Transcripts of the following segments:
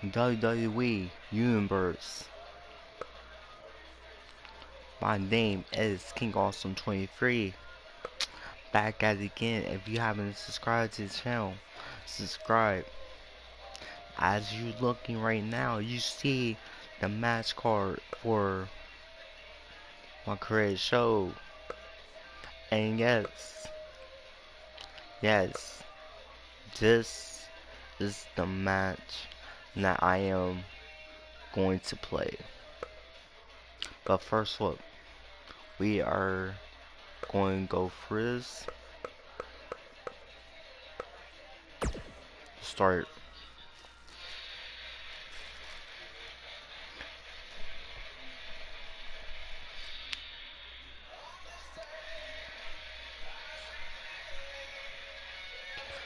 WWE Universe. My name is King Awesome 23. Back at it again. If you haven't subscribed to the channel, subscribe. As you looking right now, you see the match card for my creative show. And yes, this is the match that I am going to play. But first look, we are going to go for this. Start.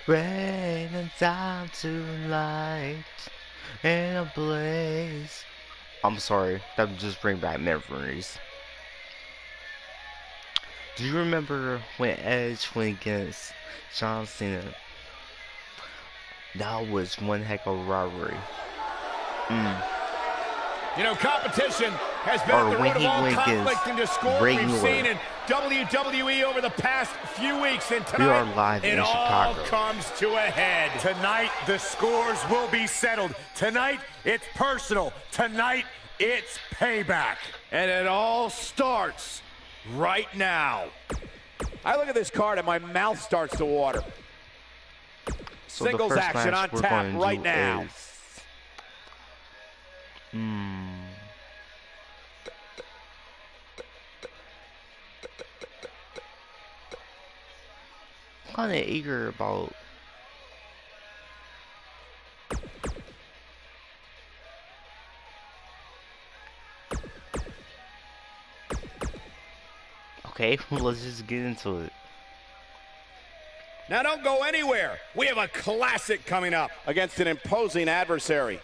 Raining down tonight in a blaze. I'm sorry, that would just bring back memories. Do you remember when Edge went against John Cena? That was one heck of a rivalry. You know, competition has been at the root of all conflict and discord we've seen in WWE over the past few weeks. And tonight, we are live in all Chicago. Comes to a head. Tonight, the scores will be settled. Tonight, it's personal. Tonight, it's payback. And it all starts right now. I look at this card and my mouth starts to water. So Singles the first action match on we're tap going to right do now. Is, I'm kind of eager about okay, let's just get into it. Now don't go anywhere. We have a classic coming up against an imposing adversary.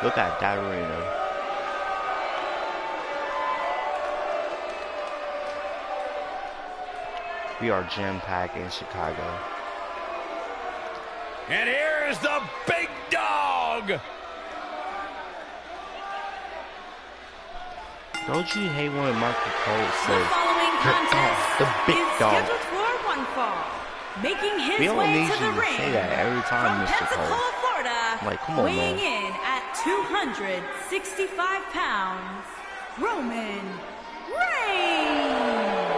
Look at that arena. We are jam-packed in Chicago. And here's the big dog. Don't you hate when Michael Cole says The following contest the big is dog? scheduled for one fall. Making his We don't way need to you the to ring say that every time, from Mr. Cole. Pensacola, Florida, Like, come on, weighing man. in at 265 pounds, Roman Reigns.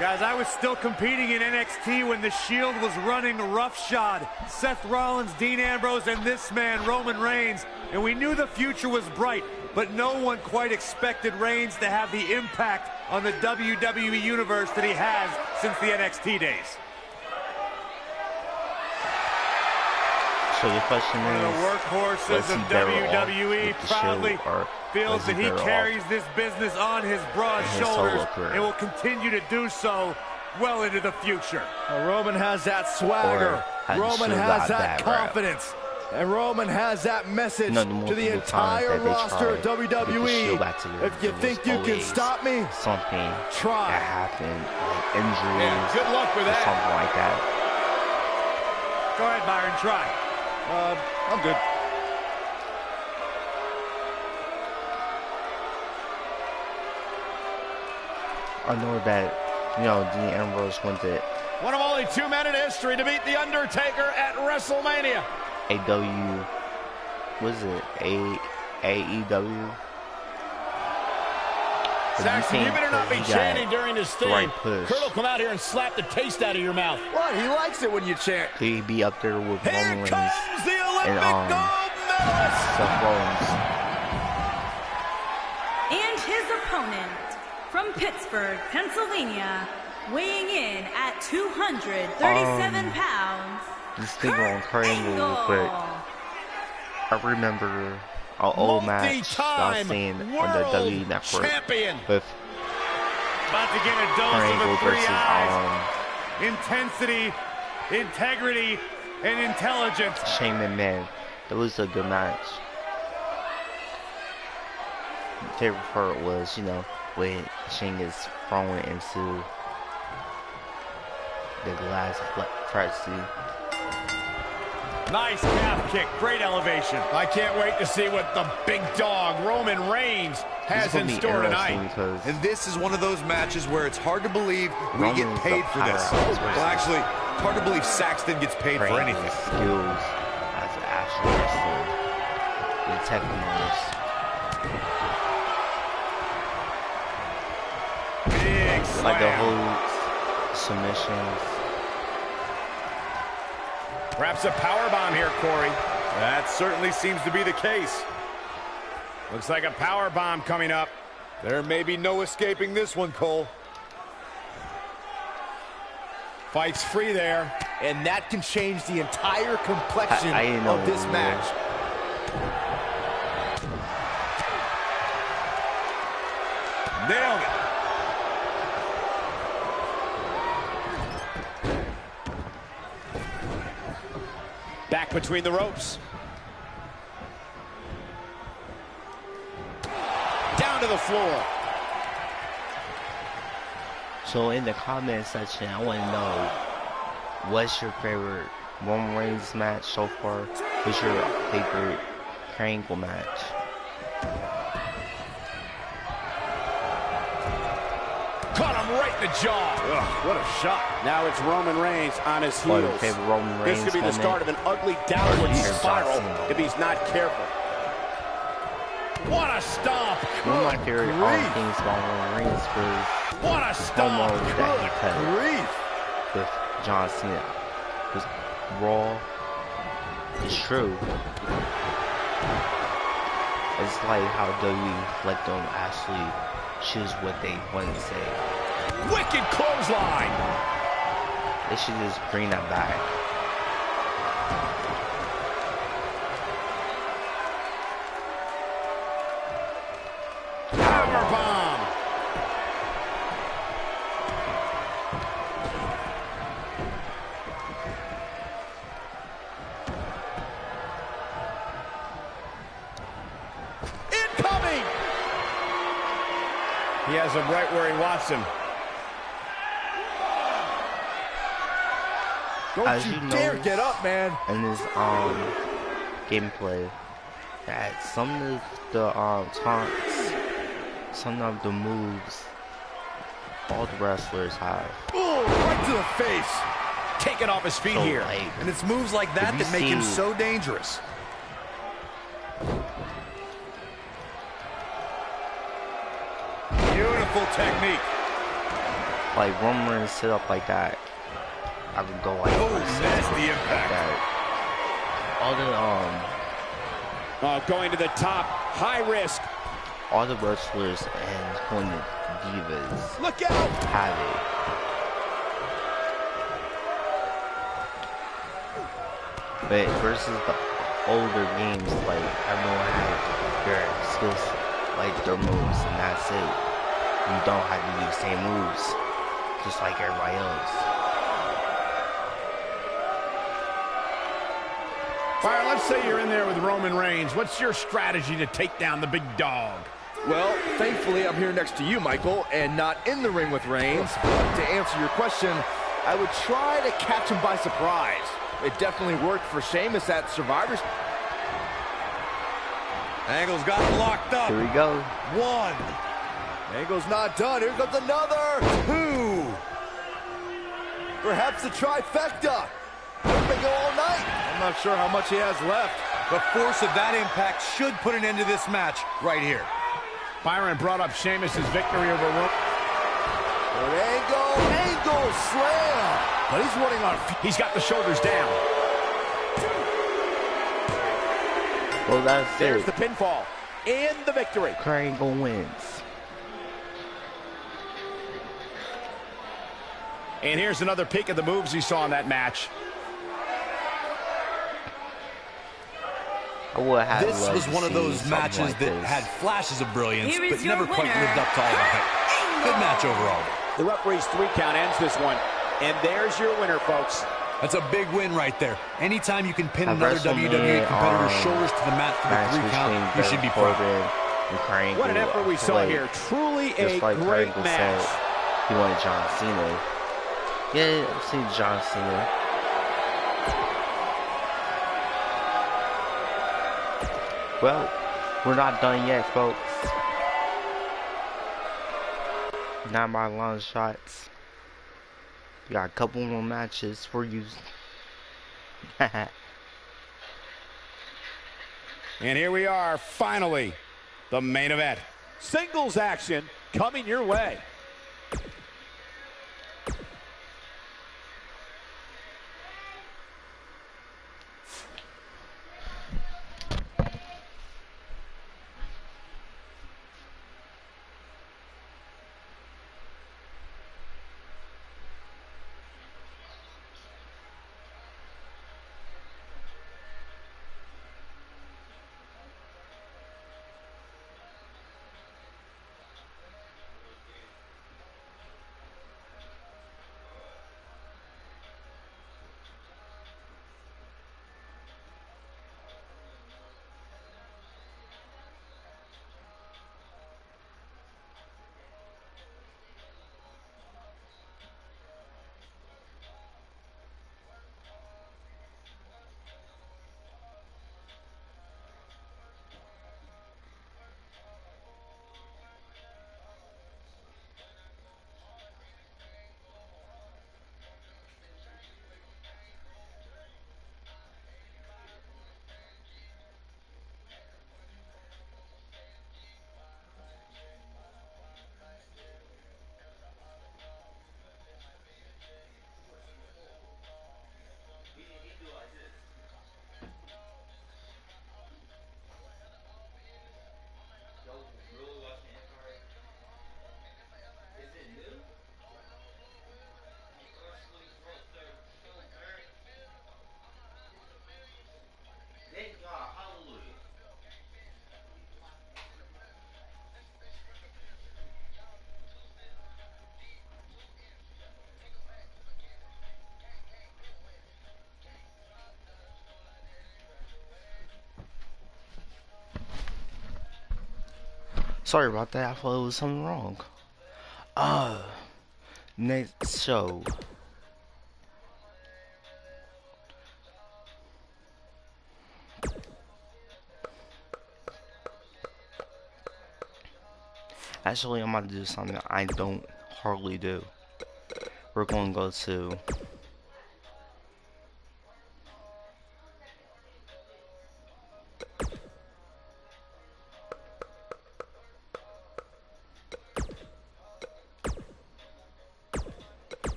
Guys, I was still competing in NXT when The Shield was running roughshod. Seth Rollins, Dean Ambrose, and this man, Roman Reigns. And we knew the future was bright, but no one quite expected Reigns to have the impact on the WWE Universe that he has since the NXT days. So the question One is, of the workhorses was he of better off WWE with the proudly Shield, or feels was that he better off carries this business on his broad in his shoulders solo career? and will continue to do so well into the future. Roman has that swagger. Or has Roman Shield has got that bad rap? confidence. And Roman has that message No, to the multiple times entire that they roster of tried to get the WWE. Shield back together, If you it think was you can always stop me, something try. that happened, like injuries, Yeah, good luck with or that. something like that. Go ahead, Byron, try. I'm good. I know that, you know, Dean Ambrose went to One of only 2 men in history to beat The Undertaker at WrestleMania. AW, was it AEW? Saxon, you better not be chanting during this thing. Right push. Kurt will come out here and slap the taste out of your mouth. What? He likes it when you chant. Could he be up there with Here Roman Reigns comes the Olympic and gold medalist. Seth Rollins? And his opponent from Pittsburgh, Pennsylvania, weighing in at 237 pounds, This thing Kurt on Triangle real Angle. quick. I remember an old match that I was seeing on the WWE Network with about to get a dose Kurt of the Angle three versus eyes. Intensity, integrity, and intelligence. Shane McMahon. It was a good match. My favorite part was, you know, when Shane is thrown into the glass pretzel. Nice calf kick, great elevation. I can't wait to see what the big dog, Roman Reigns, has in store tonight. And this is one of those matches where it's hard to believe we get paid for this. Well, actually, hard to believe Saxton gets paid for anything. Skills as an actual wrestler. The technicals. Big slam. Like the whole submissions. Perhaps a powerbomb here, Corey. That certainly seems to be the case. Looks like a powerbomb coming up. There may be no escaping this one, Cole. Fights free there. And that can change the entire complexion of this match. Nailed it. Back between the ropes. Down to the floor. So in the comment section, I want to know, what's your favorite Roman Reigns match so far? What's your favorite Kurt Angle match? Caught him right in the jaw. Ugh, what a shot. Now it's Roman Reigns on his heels. Your favorite Roman Reigns This could be the start of an ugly downward spiral if he's not careful. What a stomp. One of my favorite things about Roman Reigns was What a promo stomp. that he cut with John Cena. Because Raw is true. It's like how WWE let them actually choose what they want to say. Wicked clothesline. They should just bring that back. Powerbomb. Incoming. He has him right where he wants him. As Don't you you dare notice get up, man. in this gameplay, that some of the taunts, some of the moves, all the wrestlers have. Ooh, right to the face. Taken off his feet So, here. like, And it's moves like that that make him so dangerous. Beautiful technique. like Roman Reigns sit up like that, I would go like, Nasty like impact. that. All the Going to the top, high risk. all the wrestlers and going to divas Look out. have it. But versus the older games, like everyone had their skills, like their moves, and that's it. You don't have to do the same moves, just like everybody else. Fire, let's say you're in there with Roman Reigns. What's your strategy to take down the big dog? Well, thankfully, I'm here next to you, Michael, and not in the ring with Reigns. But to answer your question, I would try to catch him by surprise. It definitely worked for Sheamus at Survivor's. Angle's got him locked up. Here we go. One. Angle's not done. Here comes another. Two. Perhaps the trifecta. Hope they go all night. I'm not sure how much he has left. The force of that impact should put an end to this match right here. Byron brought up Sheamus' victory over Roman. Angle slam. But he's running on. He's got the shoulders down. Well, that's There's it. the pinfall and the victory. Kurt Angle wins. And here's another peek at the moves he saw in that match. This was one of those matches that had flashes of brilliance, but never quite lived up to all the hype. Good match overall. The referee's 3 count ends this one. And there's your winner, folks. That's a big win right there. Anytime you can pin another WWE competitor's shoulders to the mat for the 3 count, you should be proud. What an effort we saw here. Truly a great match. He wanted John Cena. Yeah, I've seen John Cena. Well, we're not done yet, folks. Not by long shots. We got a couple more matches for you. And here we are, finally, the main event. Singles action coming your way. Sorry about that, I thought it was something wrong. Next show. Actually, I'm about to do something I don't hardly do. We're going to go to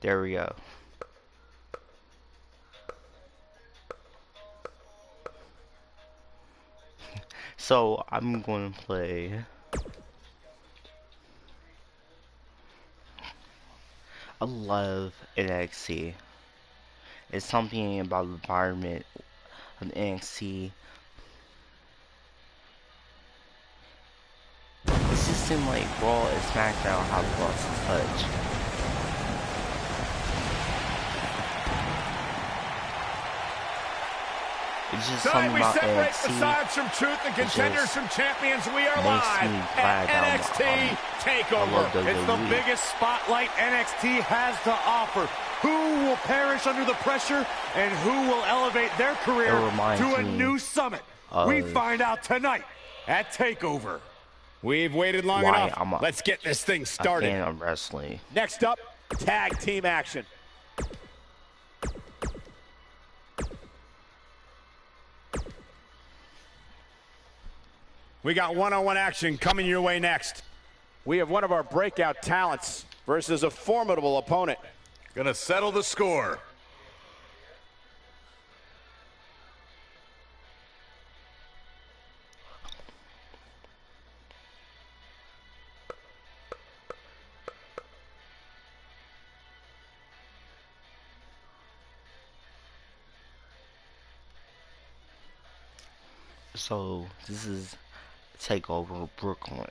there we go. So I'm going to play I love NXT. It's something about the environment of NXT. It just seems like Raw and SmackDown have lost touch. It's just something about NXT. The sides from truth and contenders from champions. We are live at NXT TakeOver. It's the biggest spotlight NXT has to offer. Who will perish under the pressure and who will elevate their career to a new summit? We find out tonight at TakeOver. We've waited long enough. Let's get this thing started. I'm wrestling. Next up, tag team action. We got one-on-one action coming your way next. We have one of our breakout talents versus a formidable opponent. Gonna settle the score. So this is TakeOver Brooklyn.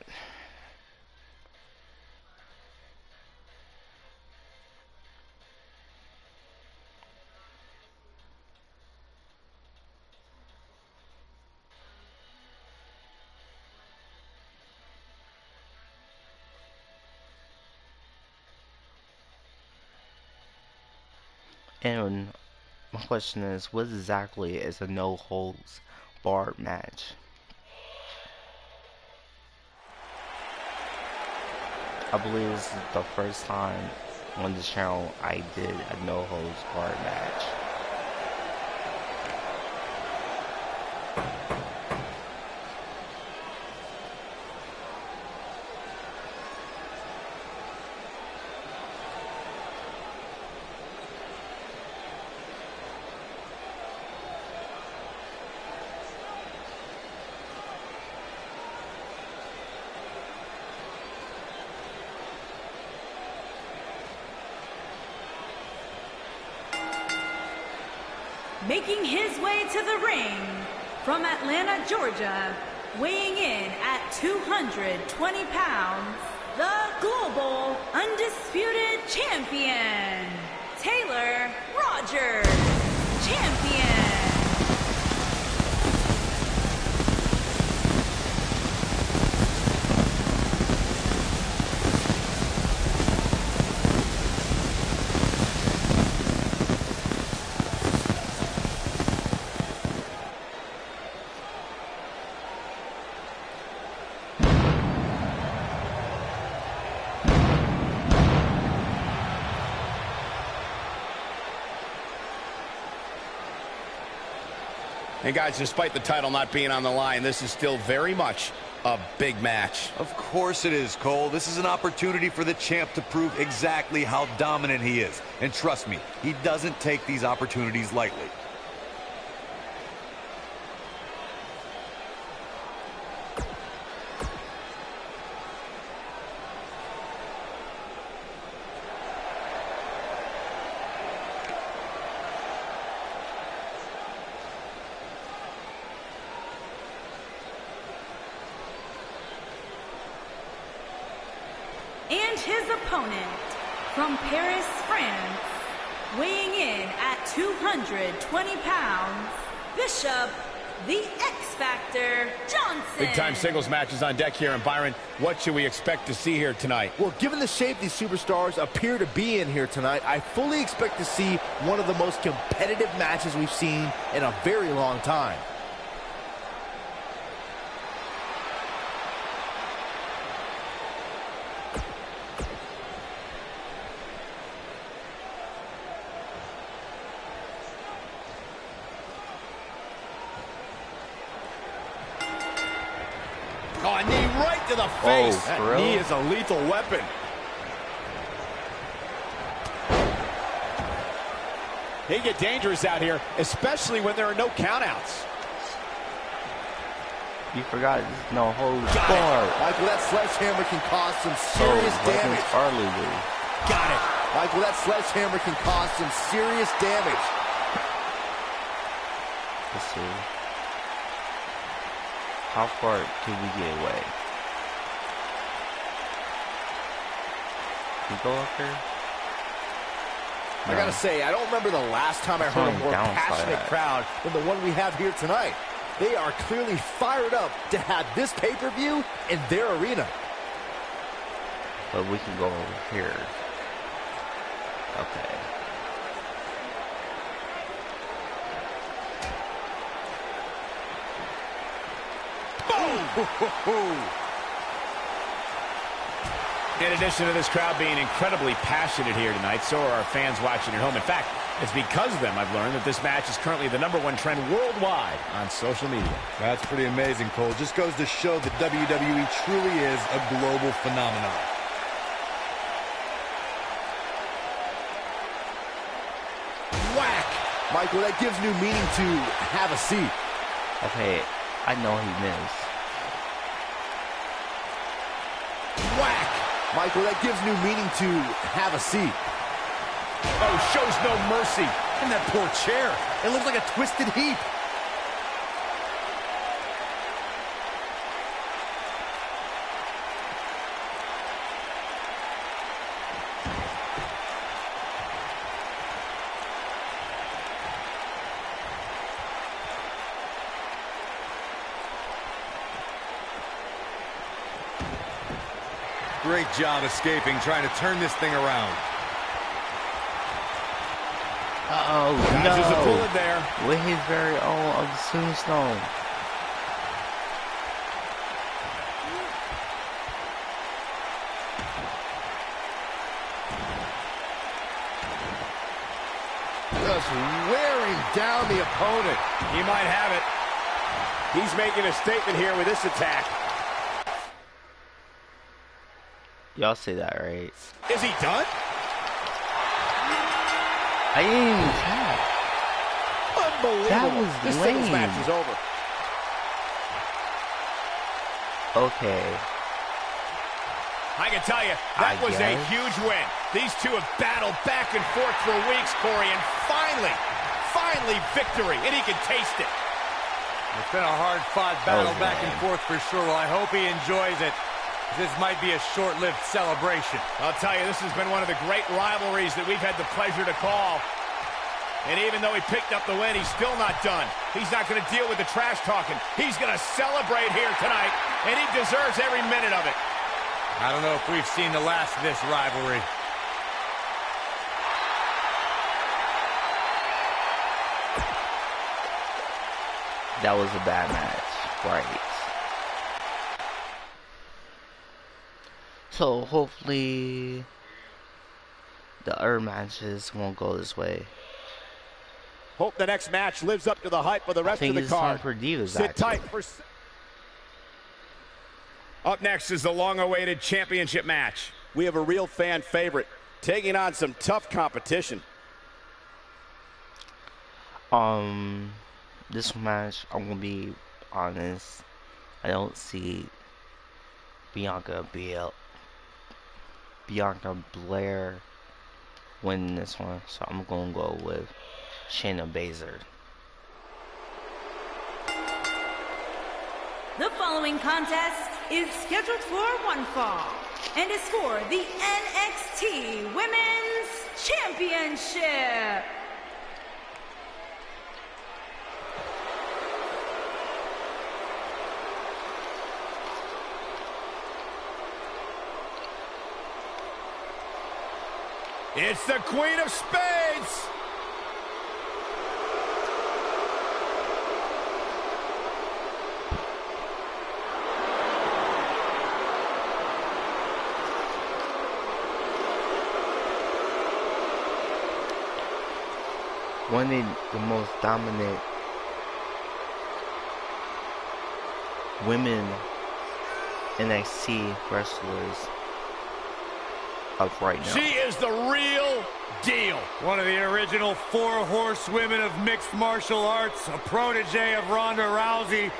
And my question is, what exactly is a no holds barred match? I believe this is the first time on the channel I did a no holds barred match. Making his way to the ring from Atlanta, Georgia, weighing in at 220 pounds, the Global Undisputed Champion, Taylor Rogers, Champion. And guys, despite the title not being on the line, this is still very much a big match. Of course it is, Cole. This is an opportunity for the champ to prove exactly how dominant he is. And trust me, he doesn't take these opportunities lightly. And his opponent from Paris, France, weighing in at 220 pounds, Bishop the X-Factor Johnson. Big-time singles matches on deck here. And Byron, what should we expect to see here tonight? Well, given the shape these superstars appear to be in here tonight, I fully expect to see one of the most competitive matches we've seen in a very long time. Oh, a knee right to the face. Oh, that knee is a lethal weapon. They get dangerous out here, especially when there are no countouts. You forgot there's no holds barred. Michael, that sledgehammer can cause some serious damage. Got it. Michael, that sledgehammer can cause some serious damage. Let's see. How far can we get away? Can we go up here? I gotta say, I don't remember the last time I heard a more passionate crowd than the one we have here tonight. They are clearly fired up to have this pay-per-view in their arena. But we can go over here. Okay. In addition to this crowd being incredibly passionate here tonight, so are our fans watching at home. In fact, it's because of them I've learned that this match is currently the #1 trend worldwide on social media. That's pretty amazing, Cole. Just goes to show that WWE truly is a global phenomenon. Whack! Michael, that gives new meaning to have a seat. Okay, I know he missed. Whack! Michael, that gives new meaning to have a seat. Oh, shows no mercy. And that poor chair. It looks like a twisted heap. Great job escaping, trying to turn this thing around. Uh-oh, Dodges a bullet no. there. With his very own of the Tombstone. Just wearing down the opponent. He might have it. He's making a statement here with this attack. Y'all say that, right? Is he done? I didn't even tap. Unbelievable. That was this lame. singles match is over. Okay. I can tell you, that was a huge win. These two have battled back and forth for weeks, Corey, and finally victory, and he can taste it. It's been a hard-fought battle back and forth for sure. Well, I hope he enjoys it. This might be a short-lived celebration. I'll tell you, this has been one of the great rivalries that we've had the pleasure to call. And even though he picked up the win, he's still not done. He's not going to deal with the trash talking. He's going to celebrate here tonight, and he deserves every minute of it. I don't know if we've seen the last of this rivalry. That was a bad match. Right. So hopefully the other matches won't go this way. Hope the next match lives up to the hype of the rest of the card. For Divas, Sit tight for... Up next is the long-awaited championship match. We have a real fan favorite taking on some tough competition. This match, I'm gonna be honest, I don't see Bianca Belair winning this one, so I'm gonna go with Shayna Baszler. The following contest is scheduled for one fall and is for the NXT Women's Championship. It's the Queen of Spades. One of the most dominant women NXT wrestlers of right now. She is the real deal. One of the original 4 horsewomen of mixed martial arts, a protege of Ronda Rousey.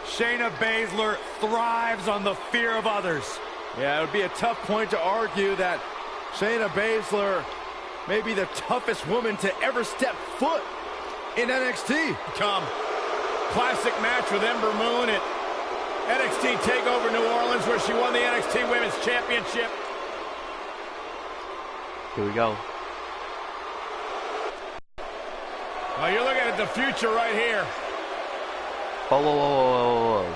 Shayna Baszler thrives on the fear of others. Yeah, it would be a tough point to argue that Shayna Baszler may be the toughest woman to ever step foot in NXT. Classic match with Ember Moon at NXT TakeOver New Orleans, where she won the NXT Women's Championship. Here we go. Well, you're looking at the future right here. Whoa, whoa, whoa, whoa,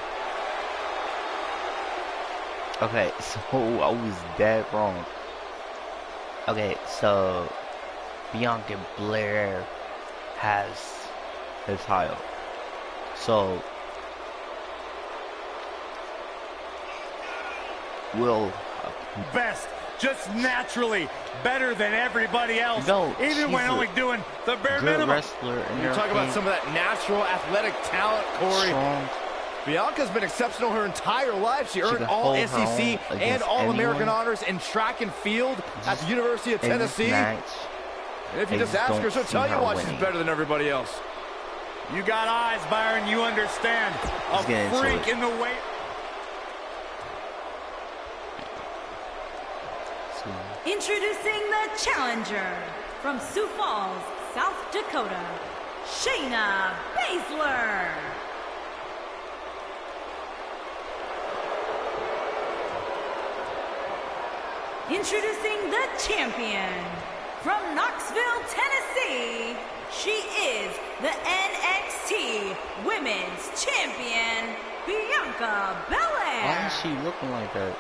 whoa. Okay, so I was dead wrong. Okay, so Bianca Belair has the title. So will best, just naturally better than everybody else. No, even when only doing the bare minimum. Wrestler, and you talk about some of that natural athletic talent, Corey. Strong. Bianca's been exceptional her entire life. She earned all SEC and All-American honors in track and field at the University of Tennessee. And if you just ask her, she'll tell you why she's better than everybody else. You got eyes, Byron. You understand. A freak in the way. Introducing the challenger from Sioux Falls, South Dakota, Shayna Baszler. Introducing the champion from Knoxville, Tennessee. She is the NXT Women's Champion, Bianca Belair. Why is she looking like that?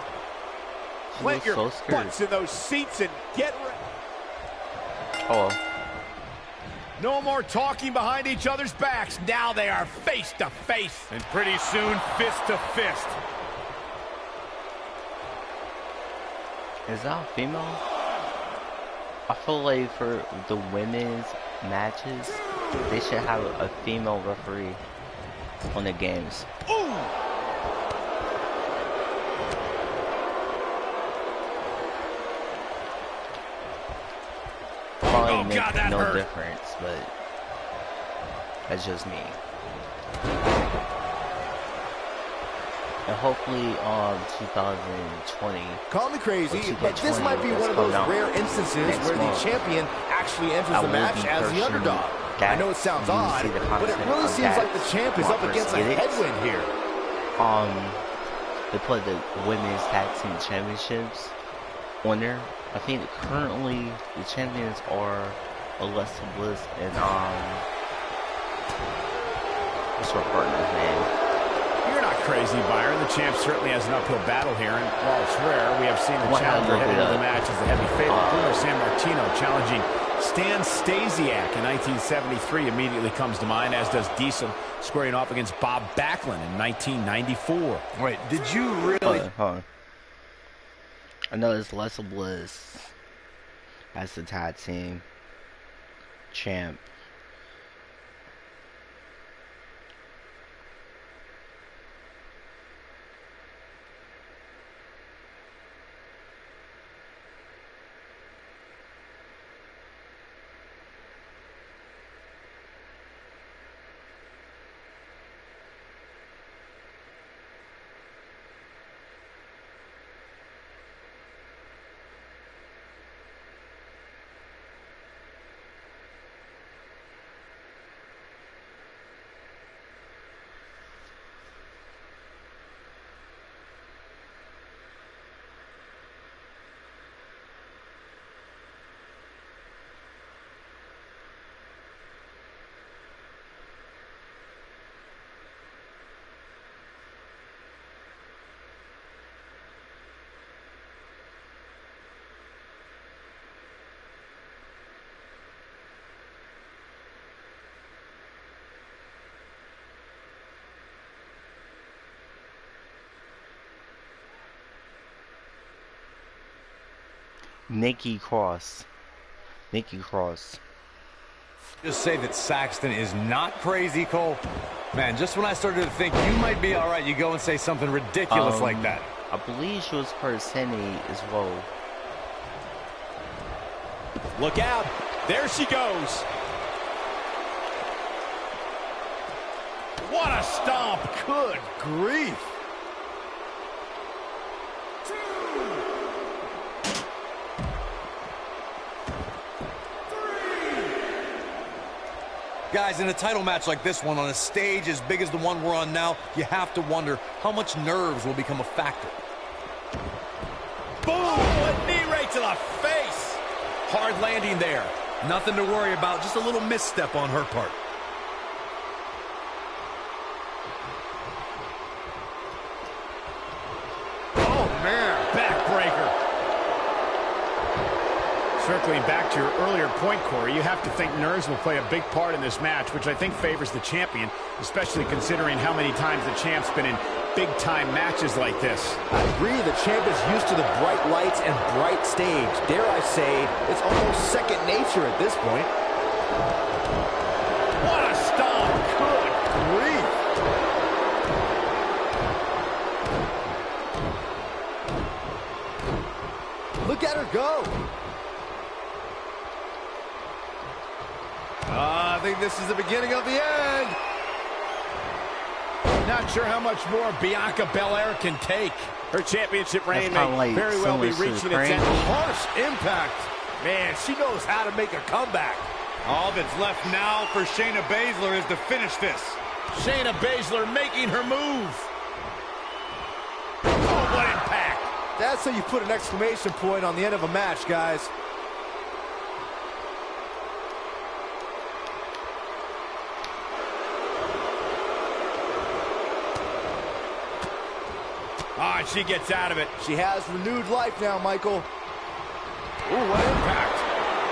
plant your butts in those seats and get ready. Oh. No more talking behind each other's backs. Now they are face to face. And pretty soon, fist to fist. Is that a female? I feel like for the women's matches, they should have a female referee on the games. Ooh! Probably make no difference, but that's just me. And hopefully 2020. Call me crazy, but this might be one of those rare instances where the champion actually enters the match as the underdog. I know it sounds odd, but it really seems like the champ is up against a headwind here. They put the women's tag team championships on there. I think currently the champions are Alexa Bliss and what's her partner's name? You're not crazy, Byron. The champ certainly has an uphill battle here, and while it's rare, we have seen the challenger heading into the match as the heavy favorite. Bruno Sammartino challenging Stan Stasiak in 1973 immediately comes to mind, as does Diesel squaring off against Bob Backlund in 1994. Wait, did you really? Hold on. I know it's Alexa Bliss as the tag team champ. Nikki Cross. Just say that Saxton is not crazy, Cole. Man, just when I started to think you might be all right, you go and say something ridiculous like that. I believe she was part of Senny as well. Look out. There she goes. What a stomp. Good grief. Guys, in a title match like this one, on a stage as big as the one we're on now, you have to wonder how much nerves will become a factor. Boom! A knee right to the face. Hard landing there. Nothing to worry about, just a little misstep on her part. Oh, man. Backbreaker. Circling back to your earlier point, Corey, you have to think nerves will play a big part in this match, which I think favors the champion, especially considering how many times the champ's been in big-time matches like this. I agree, the champ is used to the bright lights and bright stage. Dare I say, it's almost second nature at this point. What a stomp! Good grief! Look at her go! I think this is the beginning of the end. Not sure how much more Bianca Belair can take. Her championship reign may very well be reaching its end. Harsh impact. Man, she knows how to make a comeback. All that's left now for Shayna Baszler is to finish this. Shayna Baszler making her move. Oh, what impact. That's how you put an exclamation point on the end of a match, guys. Ah, and she gets out of it. She has renewed life now, Michael. Ooh, what impact.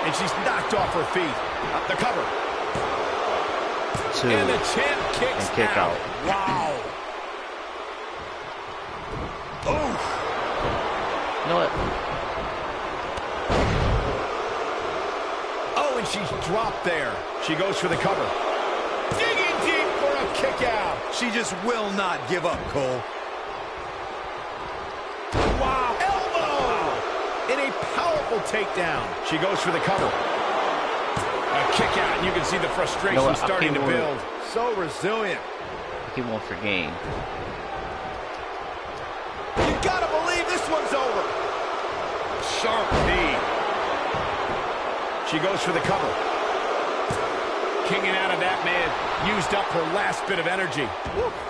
And she's knocked off her feet. Up the cover. 2. And the champ kicks and kick out. Wow. Oof. You know what? Oh, and she's dropped there. She goes for the cover. Digging deep for a kick out. She just will not give up, Cole. Wow. Elbow. In a powerful takedown. She goes for the cover. A kick out, and you can see the frustration starting to build. So resilient. He won't for game. You gotta believe this one's over. Sharp knee. She goes for the cover. Kicking out of that man, used up her last bit of energy.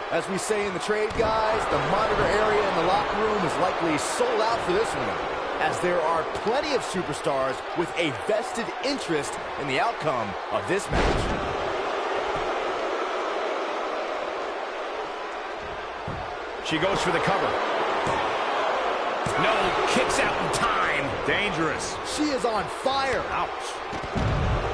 As we say in the trade, guys, the monitor area in the locker room is likely sold out for this one, as there are plenty of superstars with a vested interest in the outcome of this match. She goes for the cover. No, kicks out in time. Dangerous. She is on fire. Ouch.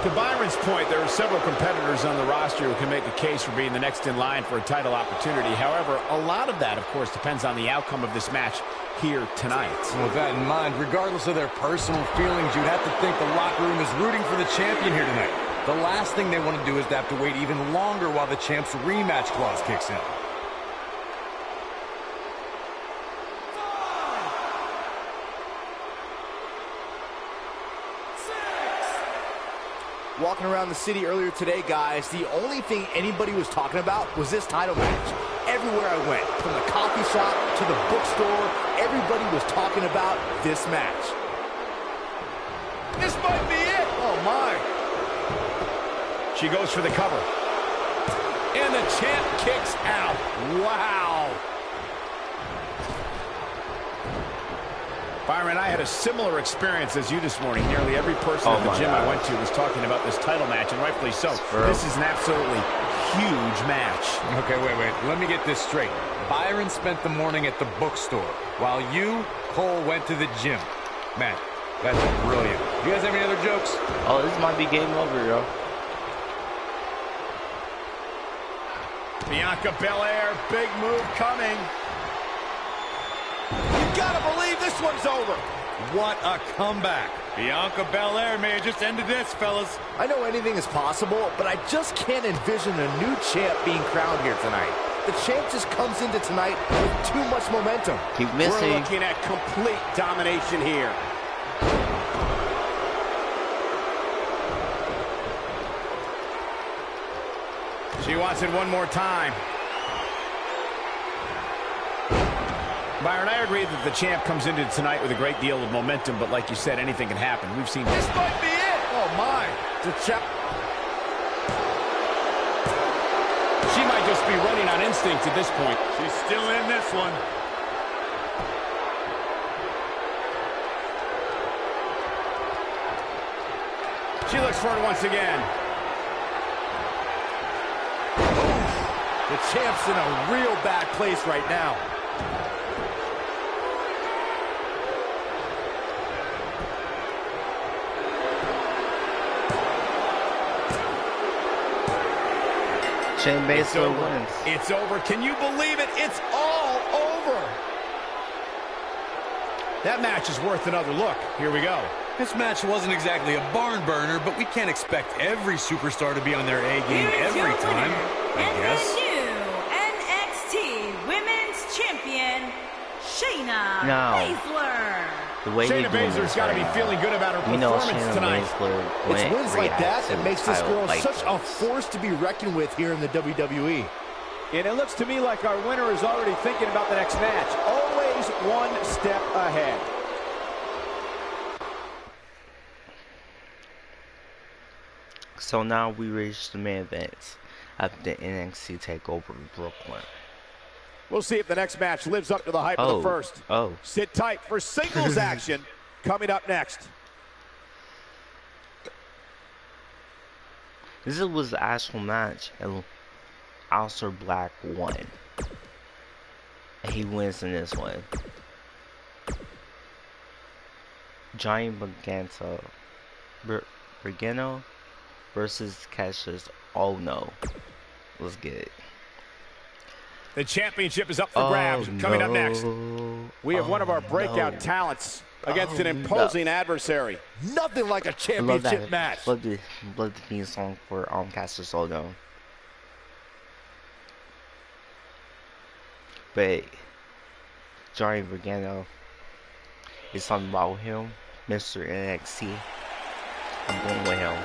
To Byron's point, there are several competitors on the roster who can make a case for being the next in line for a title opportunity. However, a lot of that, of course, depends on the outcome of this match here tonight. With that in mind, regardless of their personal feelings, you'd have to think the locker room is rooting for the champion here tonight. The last thing they want to do is to have to wait even longer while the champ's rematch clause kicks in. Walking around the city earlier today, guys, the only thing anybody was talking about was this title match. Everywhere I went, from the coffee shop to the bookstore, everybody was talking about this match. This might be it. Oh, my. She goes for the cover. And the champ kicks out. Wow. Byron, I had a similar experience as you this morning. Nearly every person at the gym I went to was talking about this title match, and rightfully so. This is an absolutely huge match. Okay, wait. Let me get this straight. Byron spent the morning at the bookstore, while you, Cole, went to the gym. Man, that's brilliant. You guys have any other jokes? Oh, this might be game over, yo. Bianca Belair, big move coming. You gotta believe this one's over. What a comeback. Bianca Belair may have just ended this, fellas. I know anything is possible, but I just can't envision a new champ being crowned here tonight. The champ just comes into tonight with too much momentum. Keep missing. We're looking at complete domination here. She wants it one more time. Byron, I agree that the champ comes into tonight with a great deal of momentum, but like you said, anything can happen. We've seen this might be it. Oh, my. The champ. She might just be running on instinct at this point. She's still in this one. She looks for it once again. The champ's in a real bad place right now. Shane Baszler wins. It's over. Can you believe it? It's all over. That match is worth another look. Here we go. This match wasn't exactly a barn burner, but we can't expect every superstar to be on their A game every time, I guess. And the new NXT Women's Champion, Shayna Baszler. The way Shayna Baszler's got to be feeling good about her performance tonight. It's wins like that that makes this girl such a force to be reckoned with here in the WWE. And it looks to me like our winner is already thinking about the next match. Always one step ahead. So now we reach the main event of the NXT TakeOver Brooklyn. We'll see if the next match lives up to the hype of the first. Sit tight for singles action coming up next. This was the actual match, and Aleister Black won. He wins in this one. Johnny Gargano versus Cassius. Oh no. Let's get it. The championship is up for grabs. Coming up next, we have one of our breakout talents against an imposing adversary. Nothing like a championship match. Love the theme song for Cassius Ohno. But Johnny Gargano is something about him, Mr. NXT. I'm going with him.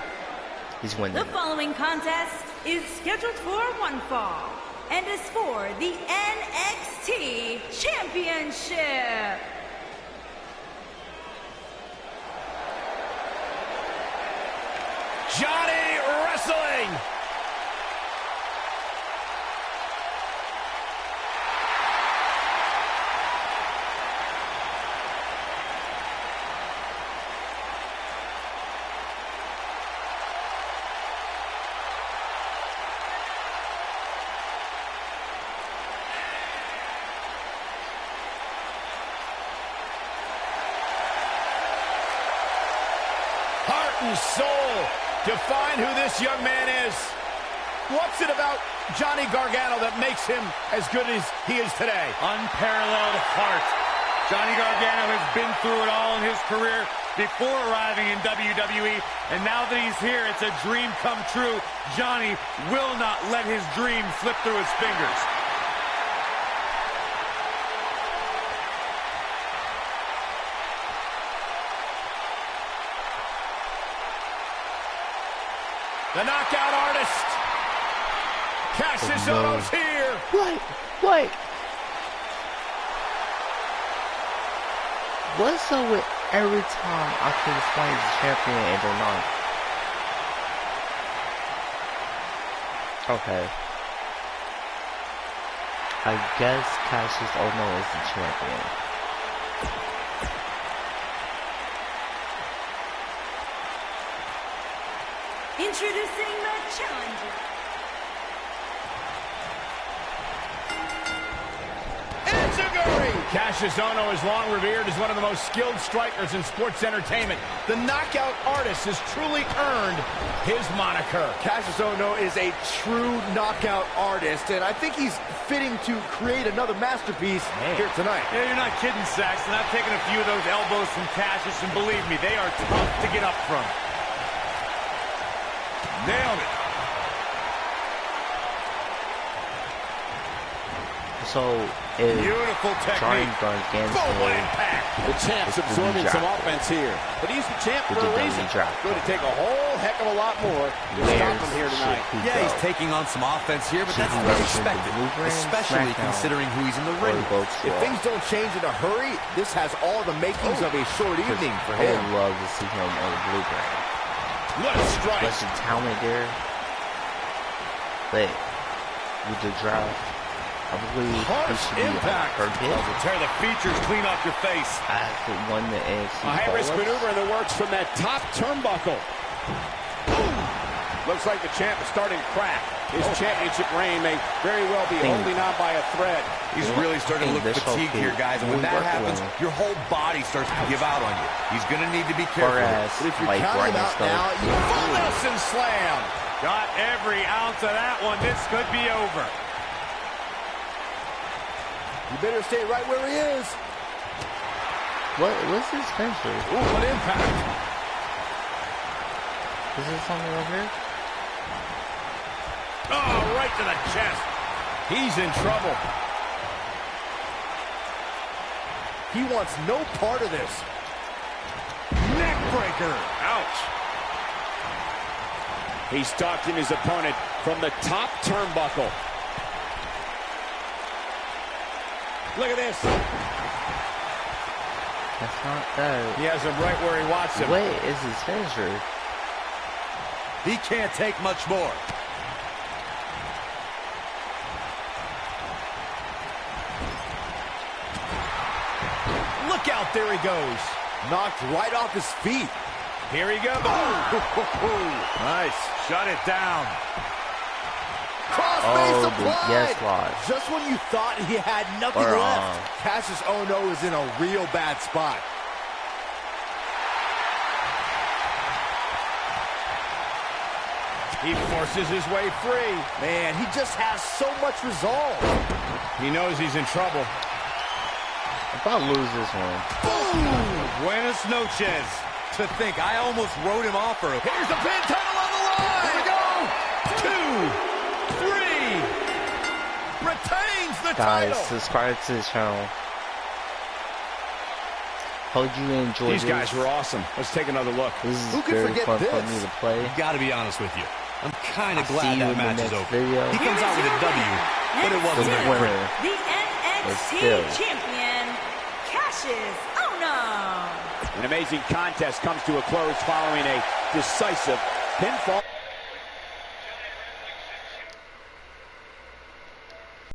He's winning. The following contest is scheduled for one fall and is for the NXT Championship. Johnny Wrestling. And soul to find who this young man is. What's it about Johnny Gargano that makes him as good as he is today? Unparalleled heart. Johnny Gargano has been through it all in his career before arriving in WWE, and now that he's here, it's a dream come true. Johnny will not let his dream slip through his fingers. The knockout artist, Cassius Ohno's here. What? What's up with every time I can find the champion and they're not? Okay. I guess Cassius Ohno is the champion. Introducing the challenger. Enziguri! Cassius Ohno is long revered as one of the most skilled strikers in sports entertainment. The knockout artist has truly earned his moniker. Cassius Ohno is a true knockout artist, and I think he's fitting to create another masterpiece here tonight. Yeah, you're not kidding, Saxton. I've taken a few of those elbows from Cassius, and believe me, they are tough to get up from. Nailed it. So, if beautiful Johnny technique. Gargano, the champ's absorbing some offense here, but he's the champ for a reason. Going to take a whole heck of a lot more to stop him here tonight. Yeah, he's taking on some offense here, but that's to be expected, especially considering who he's in the ring. If things don't change in a hurry, this has all the makings of a short evening for him. I would love to see him on the blueprint. What a strike. There's some talent there. But with the draft, I believe he should be hurt hit. Tear the features clean off your face. I could won the AFC. A high-risk maneuver in the works from that top turnbuckle. Looks like the champ is starting to crack. His championship reign may very well be holding on by a thread. He's really starting to look fatigued here, guys. And when that happens, your whole body starts to give out on you. He's going to need to be careful. But if you're counting out now, Full Nelson slam. Got every ounce of that one. This could be over. You better stay right where he is. What's his finisher? Ooh, what impact. Is there something over here? Oh, right to the chest. He's in trouble. He wants no part of this. Neck breaker. Ouch. He's stalking his opponent from the top turnbuckle. Look at this. That's not that. He has him right where he wants him. What is his finisher? He can't take much more. Look out, there he goes. Knocked right off his feet. Here he goes. Nice. Shut it down. Cross face applied. Yes, Lodge. Just when you thought he had nothing left, Cassius Ohno is in a real bad spot. He forces his way free. Man, he just has so much resolve. He knows he's in trouble. If I lose this one. Boom! Buenas noches. To think, I almost wrote him off for a... Here's the pin, title on the line. Here we go. 2, 3. Retains the Guys, title. subscribe to the channel. Hope you enjoyed These guys were awesome. Let's take another look. This is Who could very forget fun for this? me to play. Gotta be honest with you. I'm kind of I'll see glad you that in the match is next over. video. He comes out with a W, but it wasn't The there. winner. The NXT champion, Cassius Ohno. An amazing contest comes to a close following a decisive pinfall.